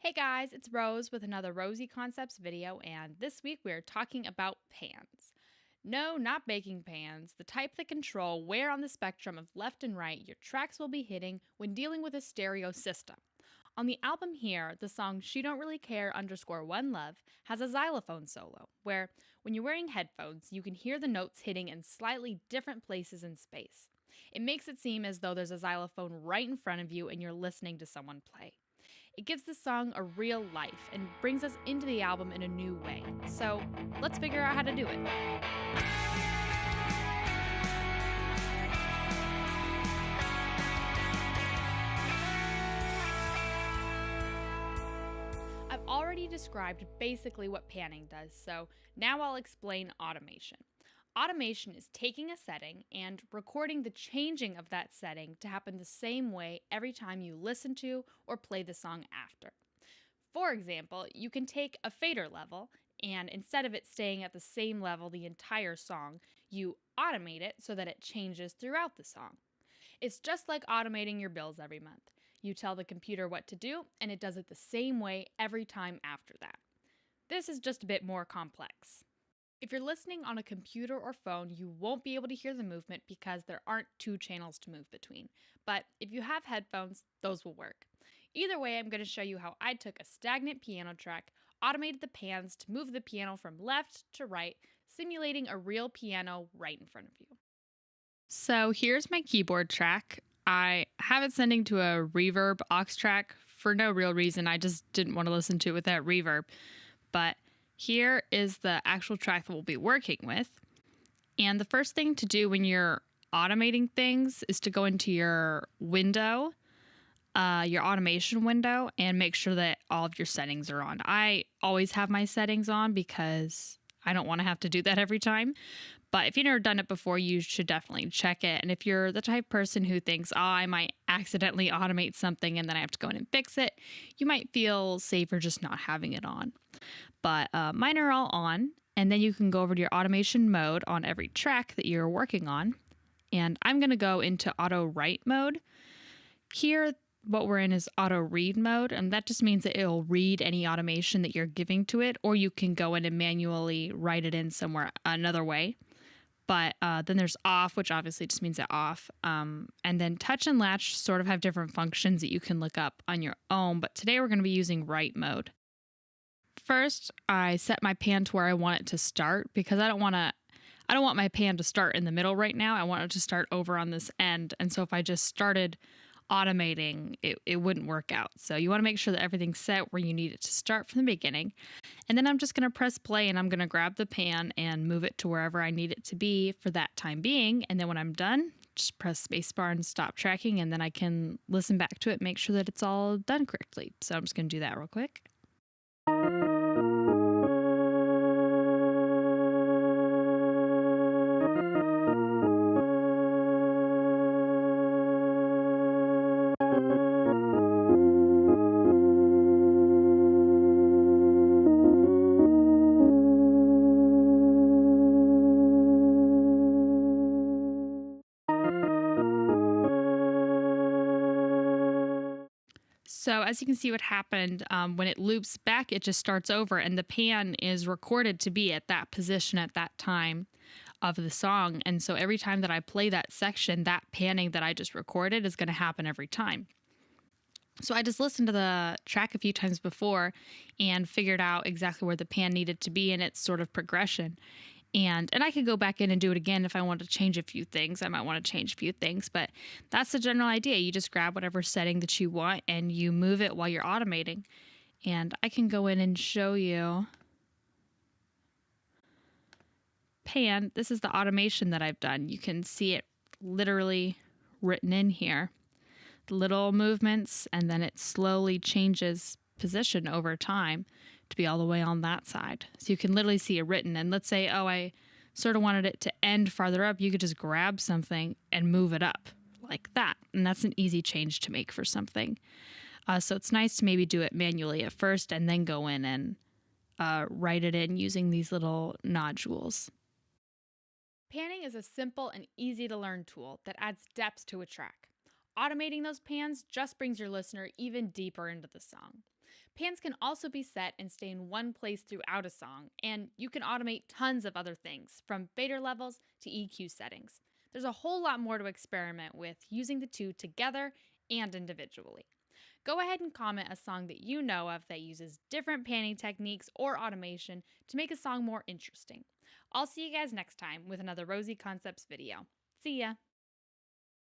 Hey guys, it's Rose with another Rosie Concepts video, and this week we're talking about pans. No, not baking pans, the type that control where on the spectrum of left and right your tracks will be hitting when dealing with a stereo system. On the album here, the song She Don't Really Care _One Love has a xylophone solo, where when you're wearing headphones, you can hear the notes hitting in slightly different places in space. It makes it seem as though there's a xylophone right in front of you and you're listening to someone play. It gives the song a real life and brings us into the album in a new way. So let's figure out how to do it. I've already described basically what panning does, so now I'll explain automation. Automation is taking a setting and recording the changing of that setting to happen the same way every time you listen to or play the song after. For example, you can take a fader level and instead of it staying at the same level the entire song, you automate it so that it changes throughout the song. It's just like automating your bills every month. You tell the computer what to do, and it does it the same way every time after that. This is just a bit more complex. If you're listening on a computer or phone, you won't be able to hear the movement because there aren't two channels to move between. But if you have headphones, those will work. Either way, I'm going to show you how I took a stagnant piano track, automated the pans to move the piano from left to right, simulating a real piano right in front of you. So here's my keyboard track. I have it sending to a reverb aux track for no real reason. I just didn't want to listen to it with that reverb. But here is the actual track that we'll be working with. And the first thing to do when you're automating things is to go into your window, your automation window, and make sure that all of your settings are on. I always have my settings on because I don't want to have to do that every time. But if you've never done it before, you should definitely check it. And if you're the type of person who thinks, I might accidentally automate something and then I have to go in and fix it, you might feel safer just not having it on. But mine are all on. And then you can go over to your automation mode on every track that you're working on. And I'm going to go into auto write mode. Here, what we're in is auto read mode, and that just means that it'll read any automation that you're giving to it, or you can go in and manually write it in somewhere another way. But then there's off, which obviously just means it off. And then touch and latch sort of have different functions that you can look up on your own, but today we're going to be using write mode. First, I set my pan to where I want it to start because I don't want my pan to start in the middle right now. I want it to start over on this end. And so if I just started automating, it wouldn't work out. So you want to make sure that everything's set where you need it to start from the beginning. And then I'm just going to press play and I'm going to grab the pan and move it to wherever I need it to be for that time being. And then when I'm done, just press spacebar and stop tracking. And then I can listen back to it, make sure that it's all done correctly. So I'm just going to do that real quick. So as you can see what happened, when it loops back, it just starts over and the pan is recorded to be at that position at that time of the song. And so every time that I play that section, that panning that I just recorded is going to happen every time. So I just listened to the track a few times before and figured out exactly where the pan needed to be in its sort of progression. And I could go back in and do it again if I wanted to change a few things. I might want to change a few things, but that's the general idea. You just grab whatever setting that you want and you move it while you're automating. And I can go in and show you pan. This is the automation that I've done. You can see it literally written in here. Little movements, and then it slowly changes position over time to be all the way on that side. So you can literally see it written. And let's say, I sort of wanted it to end farther up. You could just grab something and move it up like that. And that's an easy change to make for something. So it's nice to maybe do it manually at first and then go in and write it in using these little nodules. Panning is a simple and easy to learn tool that adds depth to a track. Automating those pans just brings your listener even deeper into the song. Pans can also be set and stay in one place throughout a song, and you can automate tons of other things, from fader levels to EQ settings. There's a whole lot more to experiment with using the two together and individually. Go ahead and comment a song that you know of that uses different panning techniques or automation to make a song more interesting. I'll see you guys next time with another Rosie Concepts video. See ya!